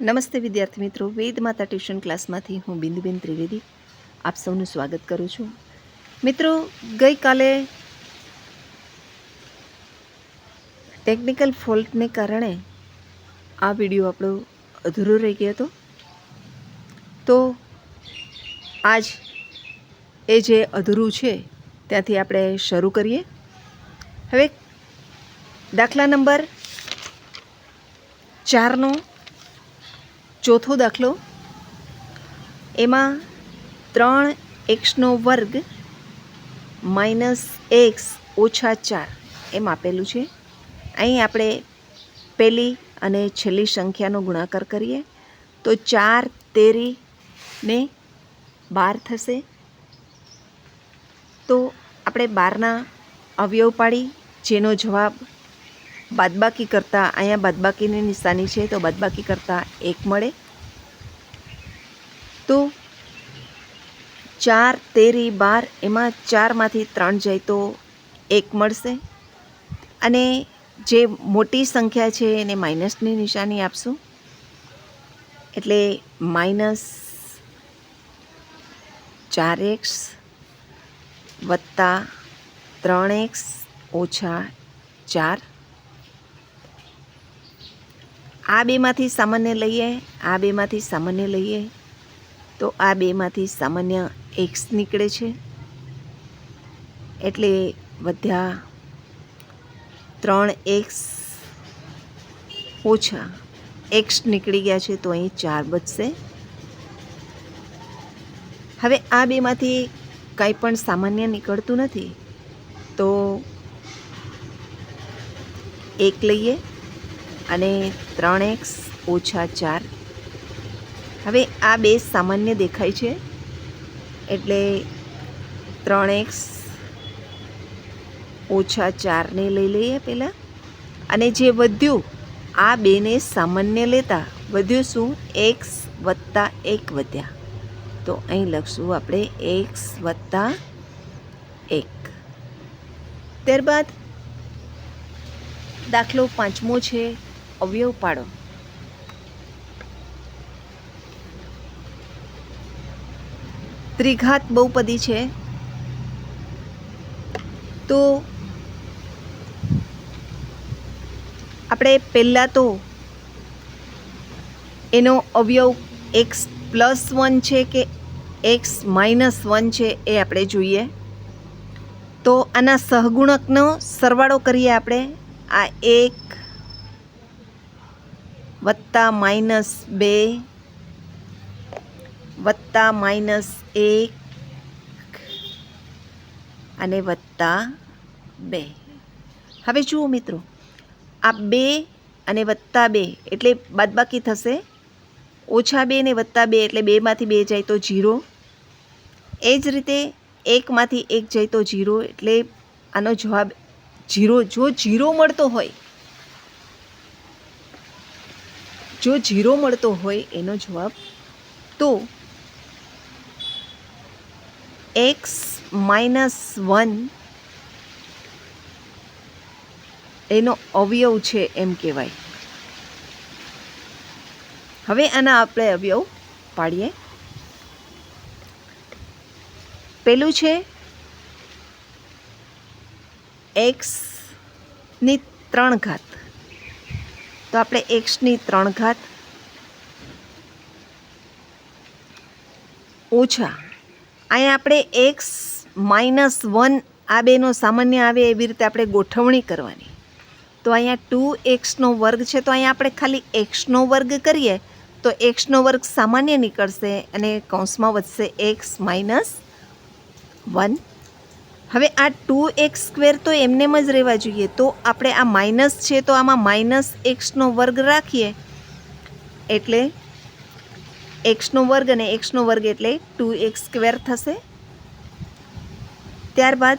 નમસ્તે વિદ્યાર્થી મિત્રો, વેદ માતા ટ્યુશન ક્લાસમાંથી હું બિંદુબેન ત્રિવેદી આપ સૌનું સ્વાગત કરું છું. મિત્રો, ગઈકાલે ટેકનિકલ ફોલ્ટને કારણે આ વિડીયો આપણો અધૂરો રહી ગયો હતો. તો આજ એ જે અધૂરું છે ત્યાંથી આપણે શરૂ કરીએ. હવે દાખલા નંબર 4નો ચોથો દાખલો, એમાં 3x² - x - 4 એમ આપેલું છે. અહીં આપણે પહેલી અને છેલ્લી સંખ્યાનો ગુણાકાર કરીએ તો 4 તેરી ને 12 થશે. તો આપણે 12ના અવયવ પાડી જેનો જવાબ બાદબાકી કરતાં, અહીંયા બાદબાકીની નિશાની છે તો બાદબાકી કરતાં 1 મળે. તો 4 તેરી 12, એમાં 4માંથી 3 જાય તો 1 મળશે. અને જે મોટી સંખ્યા છે એને માઇનસની નિશાની આપશું, એટલે -4x વત્તા 3x ઓછા 4. આ બેમાંથી સામાન્ય લઈએ, આ બેમાંથી સામાન્ય લઈએ તો આ બેમાંથી સામાન્ય x નીકળે છે, એટલે વધ્યા 3x ઓછા x નીકળી ગયા છે તો અહીં 4 બચશે. હવે આ બેમાંથી કંઈ પણ સામાન્ય નીકળતું નથી તો 1 લઈએ અને 3x ઓછા 4. હવે આ બે સામાન્ય દેખાય છે એટલે 3x ઓછા 4ને લઈ લઈએ પહેલાં. અને જે વધ્યું આ બેને સામાન્ય લેતા વધ્યું શું? x વત્તા 1 વધ્યા. તો અહીં લખશું આપણે x વત્તા 1. ત્યારબાદ દાખલો 5મો છે, અવયવ પાડો. ત્રિઘાત બહુપદી છે તો આપણે પહેલાં તો એનો અવયવ x+1 છે કે x -1 છે એ આપણે જોઈએ. તો આના સહગુણકનો સરવાળો કરીએ આપણે. આ 1 વત્તા -2 વત્તા -1 અને વત્તા 2. હવે જુઓ મિત્રો, આ 2 અને વત્તા 2 એટલે બાદબાકી થશે. -2 ને +2 એટલે 2માંથી 2 જાય તો 0. એ જ રીતે 1માંથી 1 જાય તો 0, એટલે આનો જવાબ 0. જો 0 મળતો હોય એનો જવાબ, તો x -1 એનો અવયવ છે એમ કહેવાય. હવે આના આપણે અવયવ પાડીએ. પેલું છે x ની 3 ઘાત, તો આપણે x ની 3 ઘાત ઓછા, અહીંયા આપણે x -1 આ બેનો સામાન્ય આવે એવી રીતે આપણે ગોઠવણી કરવાની. તો અહીંયા 2x² છે તો અહીંયા આપણે ખાલી x² કરીએ તો x² સામાન્ય નીકળશે અને કૌંસમાં વધશે x -1. હવે આ 2x² તો એમનેમ જ રહેવા જોઈએ, તો આપણે આ માઇનસ છે તો આમાં -x² રાખીએ એટલે x² અને x² એટલે 2x² થશે. ત્યારબાદ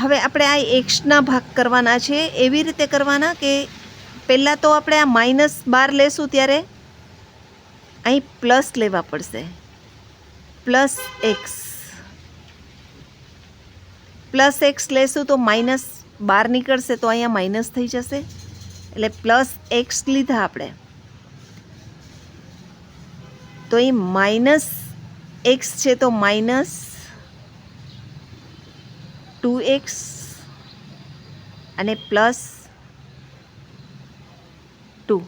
હવે આપણે આ xના ભાગ કરવાના છે. એવી રીતે કરવાના કે પહેલાં તો આપણે આ -12 લેશું ત્યારે અહીં પ્લસ લેવા પડશે, +x લેશું તો બહાર નીકળશે તો અહીંયા માઇનસ થઈ જશે, એટલે પ્લસ એક્સ લીધા આપણે, તો એ માઇનસ એક્સ છે તો માઇનસ 2x અને પ્લસ 2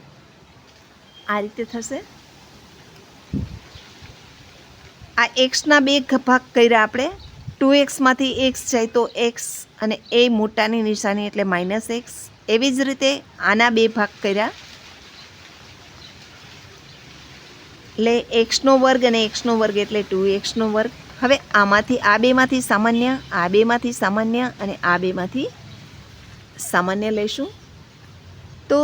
આ રીતે થશે. આ એક્સના બે ભાગ કર્યા આપણે, 2xમાંથી એક્સ જાય તો એક્સ અને એ મોટાની નિશાની એટલે માઇનસ એક્સ. એવી જ રીતે આના બે ભાગ કર્યા એટલે એક્સનો વર્ગ અને એક્સનો વર્ગ એટલે 2xનો વર્ગ. હવે આમાંથી આ બેમાંથી સામાન્ય, આ બેમાંથી સામાન્ય અને આ બેમાંથી સામાન્ય લઈશું. તો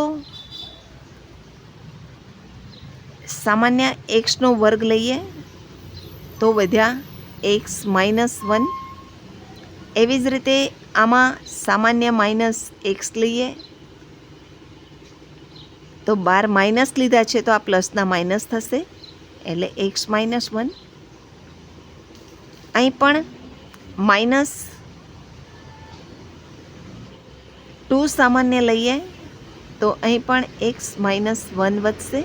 સામાન્ય એક્સનો વર્ગ લઈએ તો વધ્યા એક્સ -1. એવી જ રીતે આમાં સામાન્ય માઇનસ એક્સ લઈએ તો 12 માઇનસ લીધા છે તો આ પ્લસના માઇનસ થશે એટલે એક્સ -1. અહીં પણ -2 સામાન્ય લઈએ તો અહીં પણ એક્સ -1 વધશે.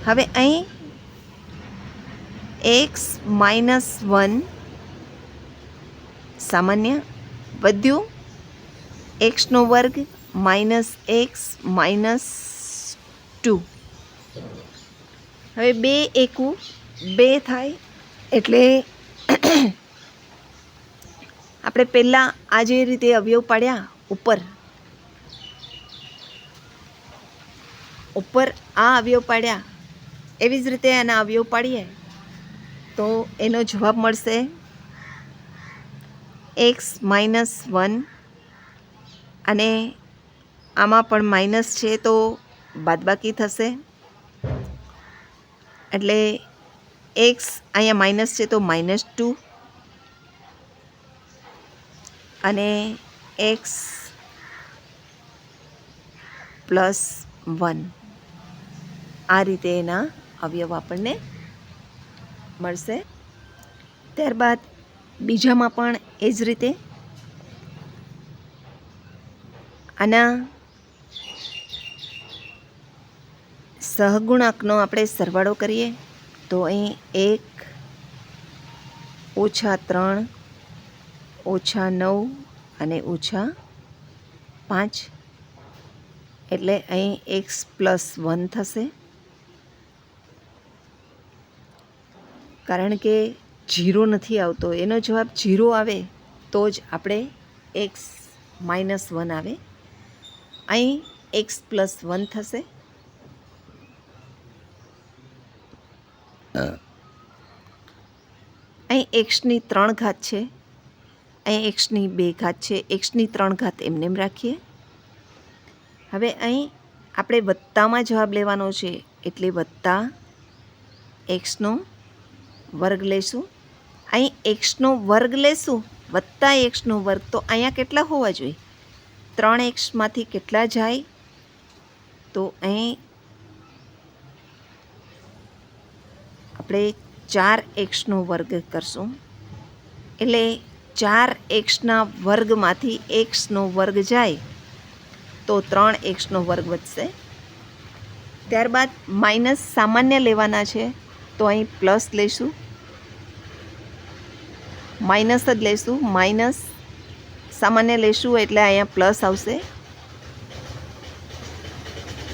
હવે અહીં એક્સ -1 સામાન્ય વધ્યું, એક્સનો વર્ગ -x -2. હવે 2 એકુ 2 થાય એટલે આપણે પહેલાં આ જે રીતે અવયવ પાડ્યા ઉપર આ અવયવ પાડ્યા એવી જ રીતે આના અવયવ પાડીએ તો એનો જવાબ મળશે એક્સ -1 અને આમાં પણ માઇનસ છે તો બાદબાકી થશે એટલે એક્સ અહીંયા માઇનસ છે તો -2 અને એક્સ +1 આ રીતે એના અવયવ આપણને મળશે. ત્યારબાદ બીજામાં પણ એ જ રીતે આના સહગુણાંકનો આપણે સરવાળો કરીએ તો અહીં 1 -3 -9 અને -5 એટલે અહીં એક્સ +1 થશે. કારણ કે 0 નથી આવતો, એનો જવાબ 0 આવે તો જ આપણે એક્સ -1 આવે. અહીં એક્સ +1 થશે. અહીં એક્સની 3 ઘાત છે, અહીં એક્સની 2 ઘાત છે, એક્સની 3 ઘાત એમને એમ રાખીએ. હવે અહીં આપણે વત્તામાં જવાબ લેવાનો છે એટલે વત્તા એક્સનો વર્ગ લેશું. અહીં એક્સનો વર્ગ લેશું વત્તા એક્સનો વર્ગ, તો અહીંયા કેટલા હોવા જોઈએ? 3xમાંથી કેટલા જાય તો અહીં આપણે 4xનો વર્ગ કરશું એટલે 4xના વર્ગમાંથી xનો વર્ગ જાય તો 3xનો વર્ગ વધશે. ત્યારબાદ માઇનસ સામાન્ય લેવાના છે તો અહીં પ્લસ લઈશું, માઇનસ જ લઈશું, માઇનસ સામાન્ય લઈશું એટલે અહીંયા પ્લસ આવશે.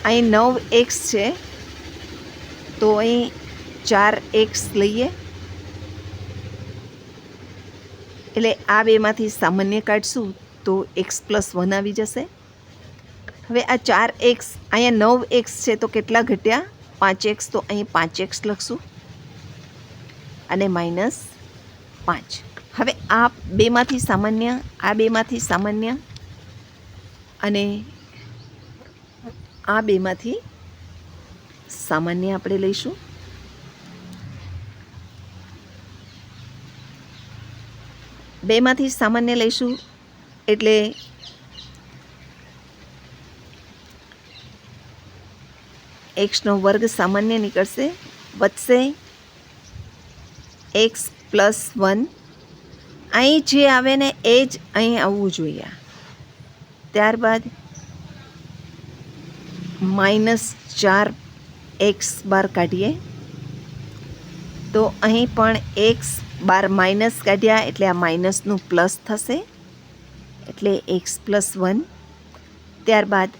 અહીં 9x છે તો અહીં 4x લઈએ એટલે આ બેમાંથી સામાન્ય કાઢશું તો x +1 આવી જશે. હવે આ 4x અહીંયા 9x છે તો કેટલા ઘટ્યા? 5x, તો અહીં 5x લખશું અને -5. હવે આ બેમાંથી સામાન્ય, આ બેમાંથી સામાન્ય અને આ બેમાંથી સામાન્ય આપણે લઈશું. બેમાંથી સામાન્ય લઈશું એટલે એક્સનો વર્ગ સામાન્ય નીકળશે, વધશે x +1. અહીં જે આવે ને એ જ અહીં આવવું જોઈએ. ત્યારબાદ -4x² કાઢીએ તો અહીં પણ x² માઇનસ કાઢ્યા એટલે આ માઇનસનું પ્લસ થશે એટલે x+1. ત્યારબાદ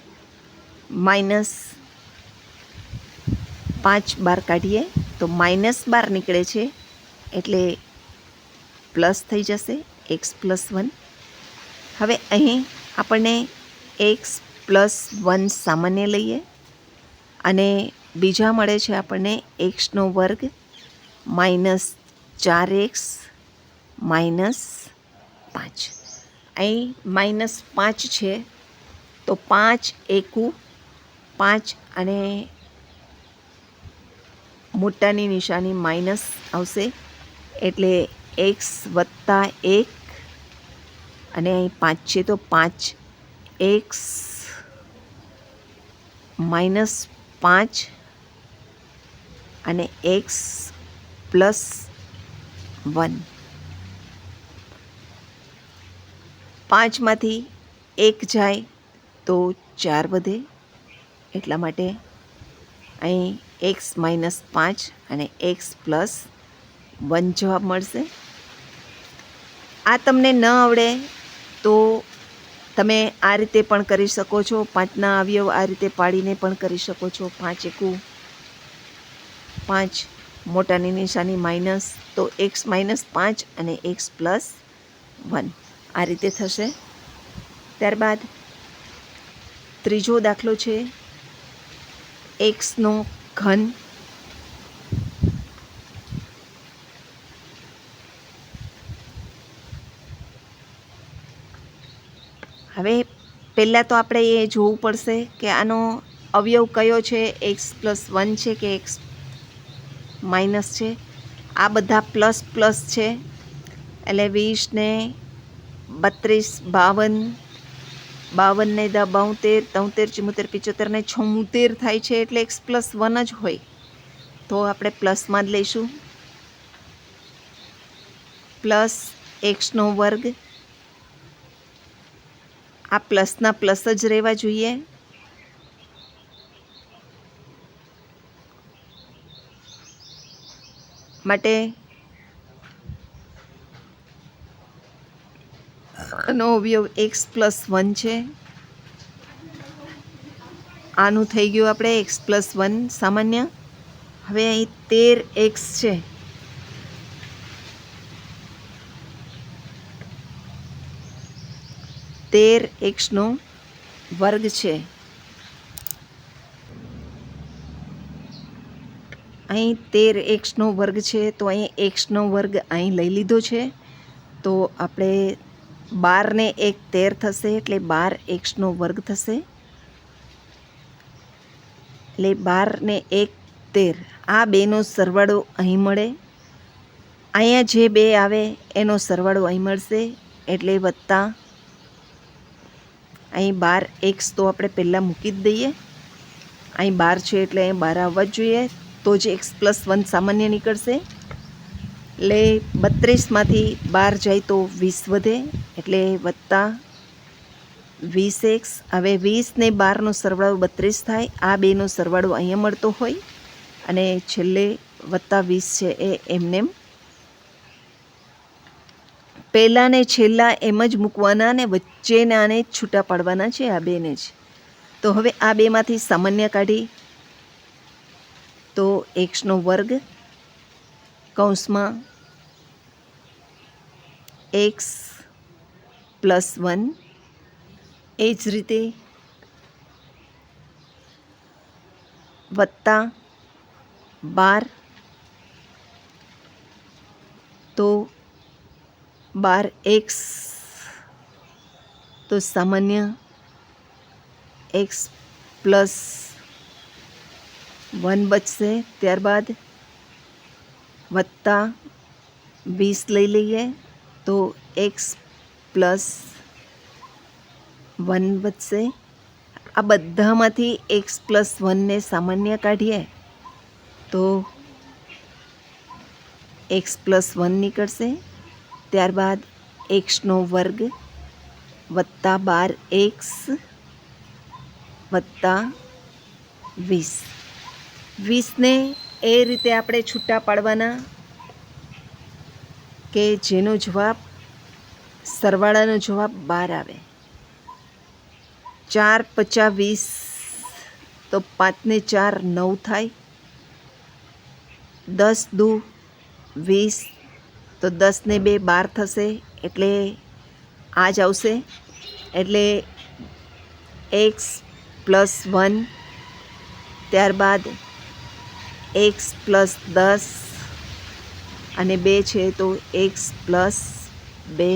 -5² કાઢીએ તો -12 નીકળે છે એટલે પ્લસ થઈ જશે x+1. હવે અહીં આપણને x+1 સામાન્ય લઈએ અને બીજા મળે છે આપણને x² -4x -5. અહીં -5 છે તો 5 એકુ 5 અને મોટાની નિશાની માઇનસ આવશે એટલે x + 1 અને અહીં 5 છે તો 5x -5 અને x+1. 5માંથી 1 જાય તો 4 વધે એટલા માટે અહીં x -5 અને x+1 જવાબ મળશે. આ તમને ન આવડે તો તમે આ રીતે પણ કરી શકો છો. 5ના અવયવ આ રીતે પાડીને પણ કરી શકો છો. 5 એકુ 5 મોટાની નિશાની માઇનસ તો x -5 અને x+1 આ રીતે થશે. ત્યારબાદ ત્રીજો દાખલો છે x નો ઘન. હવે પહેલાં તો આપણે એ જોવું પડશે કે આનો અવયવ કયો છે, x+1 છે કે x માઇનસ છે. આ બધા પ્લસ પ્લસ છે એટલે 20 ને 32 52 52 ને 72 73 74 ને 76 થાય છે એટલે x+1 જ હોય તો આપણે પ્લસમાં જ લઈશું. Plus x². આ પ્લસના પ્લસ જ રહેવા જોઈએ. માટે આનો અવયવ x+1 છે. આનું થઈ ગયું આપણે x+1 સામાન્ય. હવે અહીં 13x છે. 13x² છે. અહીં 13x² છે તો અહીં x² અહીં લઈ લીધો છે તો આપણે 12 ને 1 13 થશે એટલે 12x² થશે એટલે 12 ને 1 13. આ બેનો સરવાળો અહીં મળે. અહીંયા જે બે આવે એનો સરવાળો અહીં મળશે એટલે વત્તા અહીં 12x તો આપણે પહેલાં મૂકી જ દઈએ. અહીં 12 છે એટલે અહીં 12 આવવા જ જોઈએ તો જ x+1 સામાન્ય નીકળશે. એટલે 32માંથી 12 જાય તો 20 વધે એટલે વત્તા 20x. હવે 20 ને 12નો સરવાળો 32 થાય. આ બેનો સરવાળો અહીંયા મળતો હોય અને છેલ્લે વત્તા 20 છે એ એમનેમ પહેલાં ને છેલ્લા એમ જ મૂકવાના અને વચ્ચેનાને છૂટા પાડવાના છે આ બેને જ. તો હવે આ બેમાંથી સામાન્ય કાઢી તો x² કૌંસમાં x+1 એ જ રીતે વત્તા 12 તો 12x તો સામાન્ય x+1 બચશે. ત્યારબાદ વત્તા 20 લઈ લઈએ તો x+1 બચશે. આ બધામાંથી x+1 ને સામાન્ય કાઢીએ તો x+1 નીકળશે. ત્યારબાદ x² વત્તા 12x વત્તા 20. 20ને એ રીતે આપણે છૂટા પાડવાના કે જેનો જવાબ સરવાળાનો જવાબ 12 આવે. 4 × 5 = 20, તો 5 ને 4 9 થાય. 10 × 2 = 20, તો 10 ને 2 12 થશે, એટલે આ જ આવશે. એટલે x + 1, ત્યારબાદ x + 10 અને 2 છે તો x + 2,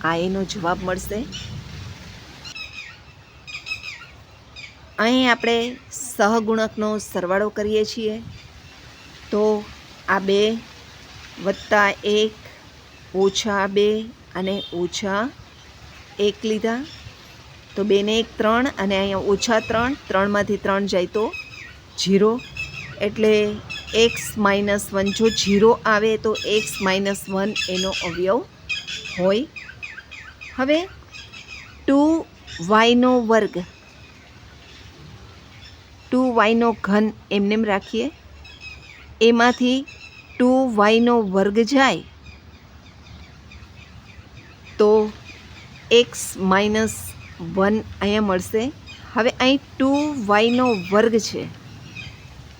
આ એનો જવાબ મળશે. અહીં આપણે સહગુણકનો સરવાળો કરીએ છીએ, તો આ 2 વત્તા 1 ઓછા 2 અને ઓછા 1 લીધા, તો 2 ને 1 3 અને અહીંયા ઓછા 3, 3માંથી 3 જાય તો 0, એટલે x - 1. જો 0 આવે તો x - 1 એનો અવયવ હોય. હવે 2y², 2y³ એમનેમ રાખીએ, એમાંથી 2y² જાય તો x - 1 અહીંયા મળશે. હવે અહીં 2y² છે,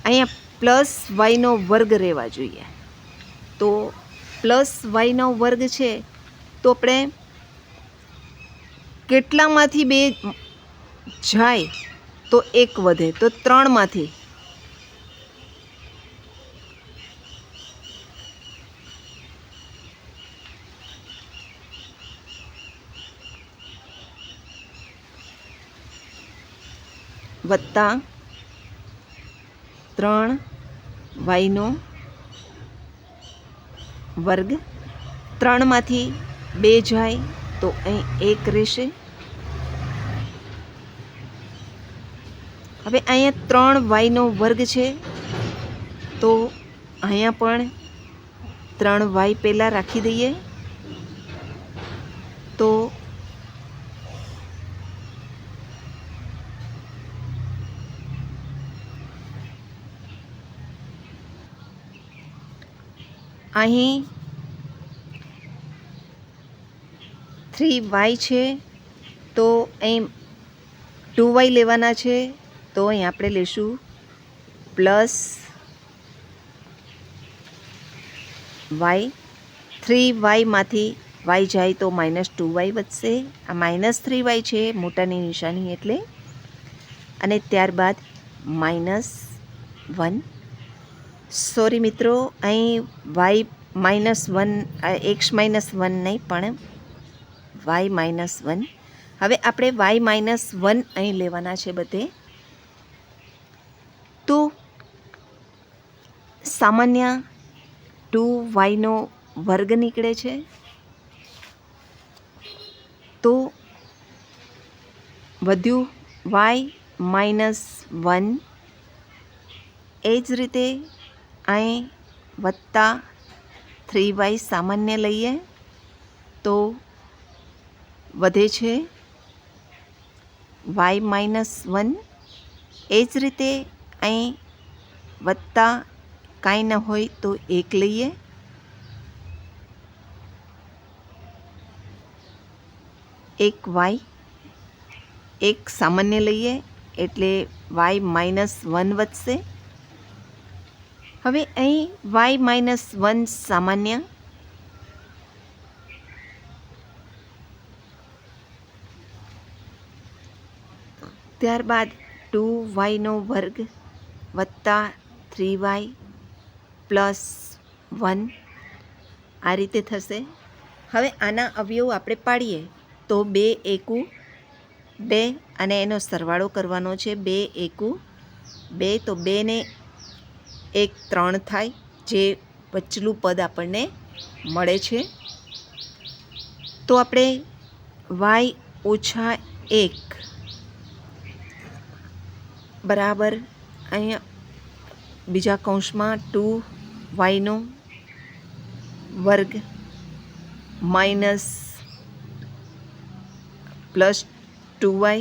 અહીંયા +y² રહેવા જોઈએ, તો +y² છે તો આપણે કેટલામાંથી 2 જાય તો 1 વધે, તો 3માંથી. વત્તા 3y², 3માંથી 2 જાય તો અહીં 1 રહેશે. હવે અહીંયા 3y² છે, તો અહીંયા પણ 3y પહેલાં રાખી દઈએ, તો અહીં 3y છે, તો અહીં 2y લેવાના છે, તો અહીં આપણે લેશું +y. 3yમાંથી y જાય તો -2y વધશે. આ -3y છે, મોટાની નિશાની એટલે, અને ત્યારબાદ -1. સોરી મિત્રો, અહીં y-1, x - 1 નહીં પણ y-1. હવે આપણે y-1 અહીં લેવાના છે બધે, તો સામાન્ય 2y² નીકળે છે, તો વધ્યું y-1. એ જ રીતે અહીં વત્તા 3y સામાન્ય લઈએ તો વધે છે y-1. એ જ રીતે અહીં વત્તા કાંઈ ન હોય તો 1 લઈએ, એક y, 1 સામાન્ય લઈએ એટલે y-1 વધશે. હવે અહીં y-1 સામાન્ય, ત્યારબાદ 2y² વત્તા 3y + 1, આ રીતે થશે. હવે આના અવયવ આપણે પાડીએ તો 2 એકુ 2 અને એનો સરવાળો કરવાનો છે. 2 એકુ 2, તો 2 ને 1 3 થાય, જે વચલું પદ આપણને મળે છે. તો આપણે y-1 બરાબર અહીંયા બીજા કૌંસમાં 2y² plus 2y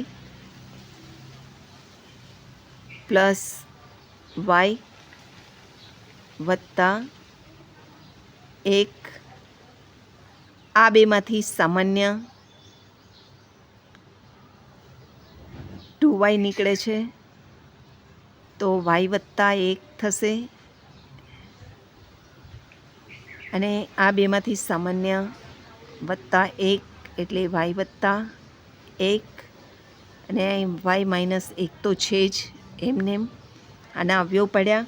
plus Y વત્તા 1, આ બેમાંથી સામાન્ય 2y નીકળે છે તો y વત્તા 1 થશે, અને આ બેમાંથી સામાન્ય વત્તા 1 એટલે y વત્તા 1, અને y માઇનસ 1 તો છે જ એમને આના અવયવ પડ્યા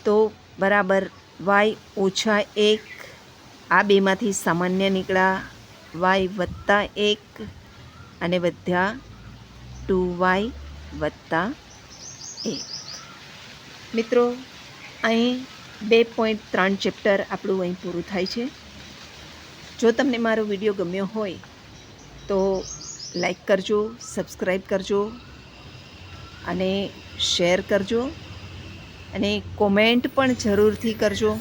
તો બરાબર y ઓછા 1, આ બેમાંથી સામાન્ય નીકળ્યા y વત્તા 1 અને વધ્યા 2y વત્તા 1. મિત્રો અહીં 2.3 ચેપ્ટર આપણું અહીં પૂરું થાય છે. જો તમને મારો વિડીયો ગમ્યો હોય તો લાઈક કરજો, સબસ્ક્રાઈબ કરજો અને શેર કરજો, અને કોમેન્ટ પણ જરૂરથી કરજો.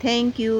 Thank you.